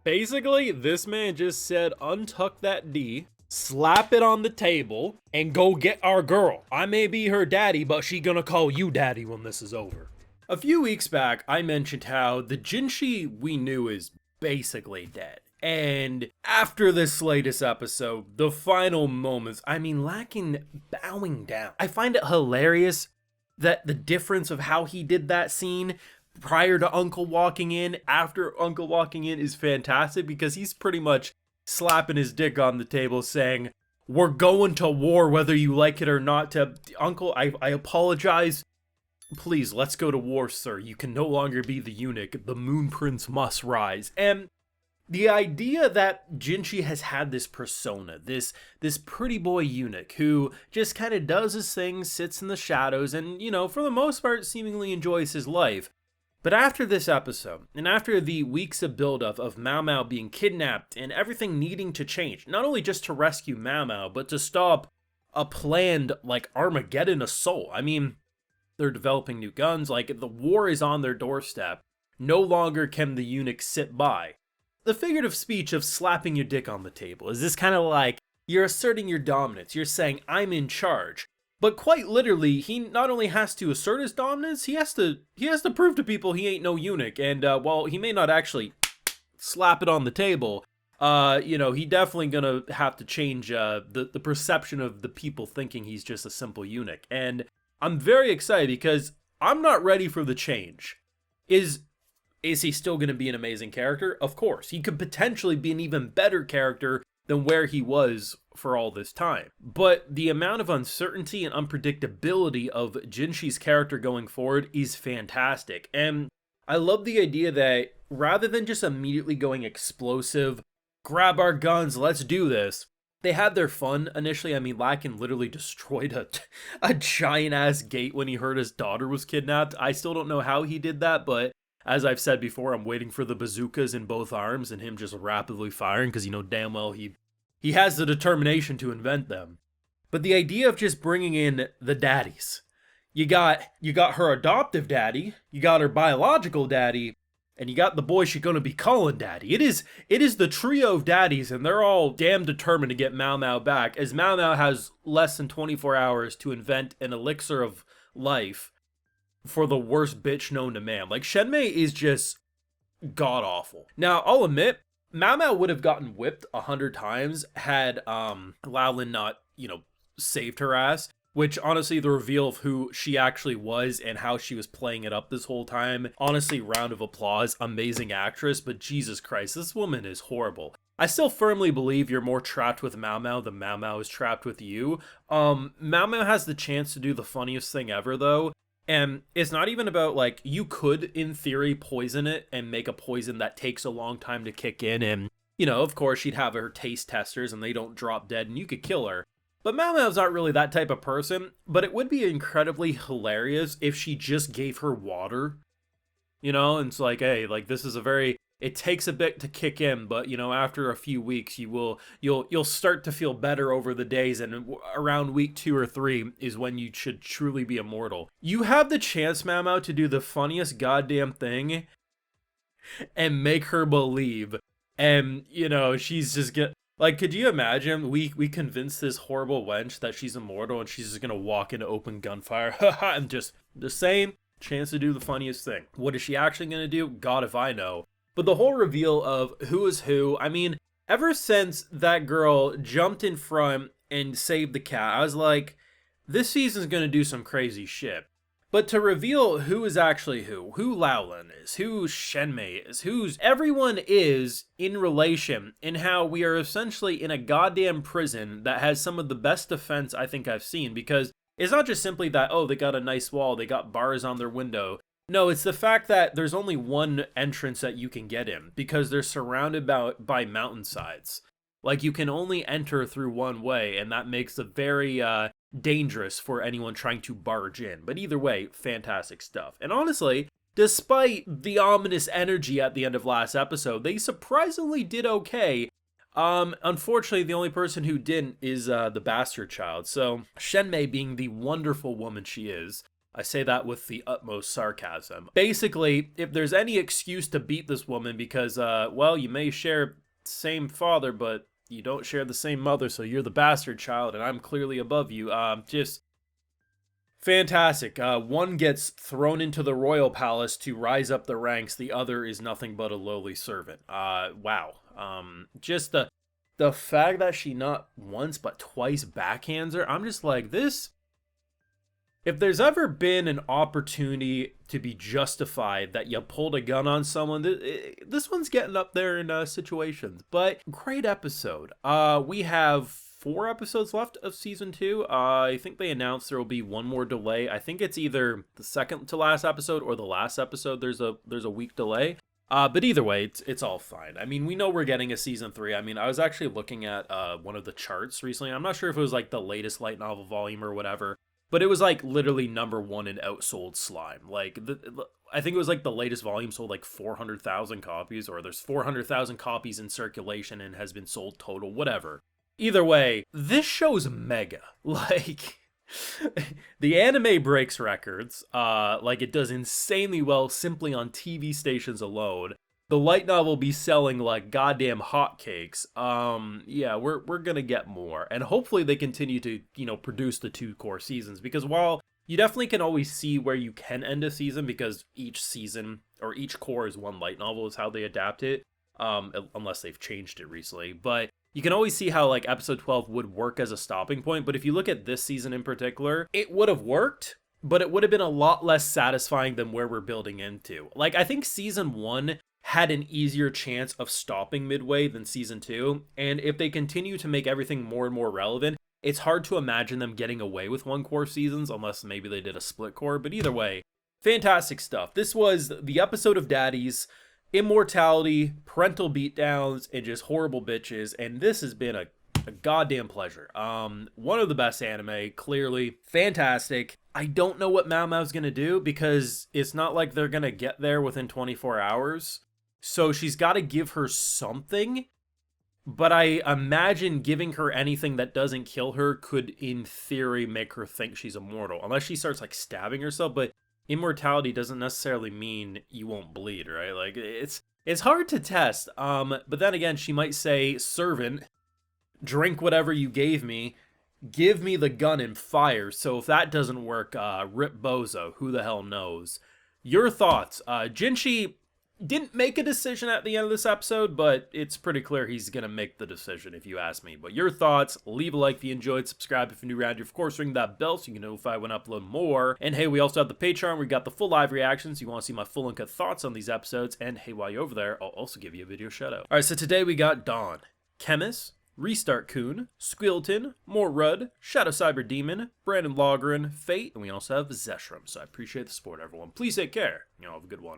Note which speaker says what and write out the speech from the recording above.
Speaker 1: Basically, this man just said, untuck that D, slap it on the table, and go get our girl. I may be her daddy, but she gonna call you daddy when this is over. A few weeks back, I mentioned how the Jinshi we knew is basically dead. And after this latest episode, the final moments, I mean, lacking bowing down. I find it hilarious that the difference of how he did that scene prior to Uncle walking in, after Uncle walking in is fantastic because he's pretty much slapping his dick on the table saying, we're going to war whether you like it or not. To Uncle, I apologize. Please, let's go to war, sir. You can no longer be the eunuch. The Moon Prince must rise. And the idea that Jinshi has had this persona, this pretty boy eunuch who just kind of does his thing, sits in the shadows, and, you know, for the most part, seemingly enjoys his life. But after this episode, and after the weeks of buildup of Mao Mao being kidnapped and everything needing to change, not only just to rescue Mao Mao, but to stop a planned, like, Armageddon assault. I mean, they're developing new guns, like, the war is on their doorstep. No longer can the eunuch sit by. The figurative speech of slapping your dick on the table is this kind of like, you're asserting your dominance, you're saying, I'm in charge. But quite literally, he not only has to assert his dominance, he has to prove to people he ain't no eunuch. And while he may not actually slap it on the table, you know, he definitely gonna have to change the perception of the people thinking he's just a simple eunuch. And I'm very excited because I'm not ready for the change. Is he still going to be an amazing character? Of course. He could potentially be an even better character than where he was for all this time. But the amount of uncertainty and unpredictability of Jinshi's character going forward is fantastic. And I love the idea that rather than just immediately going explosive, grab our guns, let's do this, they had their fun initially. I mean, Lakin literally destroyed a giant-ass gate when he heard his daughter was kidnapped. I still don't know how he did that, but as I've said before, I'm waiting for the bazookas in both arms and him just rapidly firing because you know damn well he has the determination to invent them. But the idea of just bringing in the daddies. You got her adoptive daddy, you got her biological daddy, and you got the boy she's gonna be calling daddy. It is the trio of daddies, and they're all damn determined to get Mao Mao back, as Mao Mao has less than 24 hours to invent an elixir of life for the worst bitch known to man. Like, Shenmei is just god-awful. Now, I'll admit, Mao Mao would have gotten whipped 100 times had Laolin not, you know, saved her ass. Which, honestly, the reveal of who she actually was and how she was playing it up this whole time, honestly, round of applause, amazing actress, but Jesus Christ, this woman is horrible. I still firmly believe you're more trapped with Mao Mao than Mao Mao is trapped with you. Mao Mao has the chance to do the funniest thing ever, though. And it's not even about, like, you could, in theory, poison it and make a poison that takes a long time to kick in. And, you know, of course, she'd have her taste testers and they don't drop dead and you could kill her. But Mao Mao's not really that type of person. But it would be incredibly hilarious if she just gave her water. You know, and it's like, hey, like, this is a very... It takes a bit to kick in, but, you know, after a few weeks, you'll start to feel better over the days, and around week 2 or 3 is when you should truly be immortal. You have the chance, Mao Mao, to do the funniest goddamn thing and make her believe, and, you know, she's just like, could you imagine, we convince this horrible wench that she's immortal, and she's just gonna walk into open gunfire, and just the same chance to do the funniest thing. What is she actually gonna do? God if I know. But the whole reveal of who is who, I mean, ever since that girl jumped in front and saved the cat, I was like, this season's gonna do some crazy shit. But to reveal who is actually who Laolin is, who Shenmei is, who's everyone is in relation, and how we are essentially in a goddamn prison that has some of the best defense I think I've seen, because it's not just simply that, oh, they got a nice wall, they got bars on their window. No, it's the fact that there's only one entrance that you can get in, because they're surrounded by mountainsides. Like, you can only enter through one way, and that makes it very dangerous for anyone trying to barge in. But either way, fantastic stuff. And honestly, despite the ominous energy at the end of last episode, they surprisingly did okay. Unfortunately, the only person who didn't is the bastard child. So, Shenmei, being the wonderful woman she is, I say that with the utmost sarcasm. Basically, if there's any excuse to beat this woman because, well, you may share the same father, but you don't share the same mother, so you're the bastard child, and I'm clearly above you. Just fantastic. One gets thrown into the royal palace to rise up the ranks. The other is nothing but a lowly servant. Wow. Just the fact that she not once but twice backhands her, I'm just like, this. If there's ever been an opportunity to be justified that you pulled a gun on someone, this one's getting up there in situations. But great episode. We have 4 episodes left of season 2. I think they announced there will be one more delay. I think it's either the second to last episode or the last episode. There's a week delay. But either way, it's all fine. I mean, we know we're getting a season 3. I mean, I was actually looking at one of the charts recently. I'm not sure if it was like the latest light novel volume or whatever. But it was like literally #1 in outsold slime. Like, I think it was like the latest volume sold like 400,000 copies, or there's 400,000 copies in circulation and has been sold total, whatever. Either way, this show's mega. Like, the anime breaks records. Like, it does insanely well simply on TV stations alone. The light novel be selling like goddamn hotcakes. Yeah, we're gonna get more, and hopefully they continue to, produce the 2 core seasons, because while you definitely can always see where you can end a season, because each season or each core is one light novel is how they adapt it, unless they've changed it recently. But you can always see how like episode 12 would work as a stopping point. But if you look at this season in particular, it would have worked, but it would have been a lot less satisfying than where we're building into. Like, I think season 1 had an easier chance of stopping midway than season 2, and if they continue to make everything more and more relevant, it's hard to imagine them getting away with 1 core seasons unless maybe they did a split core. But either way, fantastic stuff. This was the episode of Daddies, immortality, parental beatdowns, and just horrible bitches, and this has been a goddamn pleasure. One of the best anime, clearly. Fantastic. I don't know what Mao Mao's gonna do, because it's not like they're gonna get there within 24 hours. So she's got to give her something, but I imagine giving her anything that doesn't kill her could, in theory, make her think she's immortal. Unless she starts, like, stabbing herself, but immortality doesn't necessarily mean you won't bleed, right? Like, it's hard to test. But then again, she might say, servant, drink whatever you gave me, give me the gun and fire. So if that doesn't work, rip bozo, who the hell knows? Your thoughts? Jinshi didn't make a decision at the end of this episode, but it's pretty clear he's gonna make the decision if you ask me. But your thoughts, leave a like if you enjoyed, subscribe if you're new around here, of course ring that bell so you can notify when I upload more. And hey, we also have the Patreon where we got the full live reactions. You want to see my full uncut thoughts on these episodes, and hey, while you're over there, I'll also give you a video shout out. Alright, so today we got Dawn, Chemist, Restart Coon, Squilton, More Rudd, Shadow Cyber Demon, Brandon Logren, Fate, and we also have Zeshram. So I appreciate the support, everyone. Please take care. Have a good one.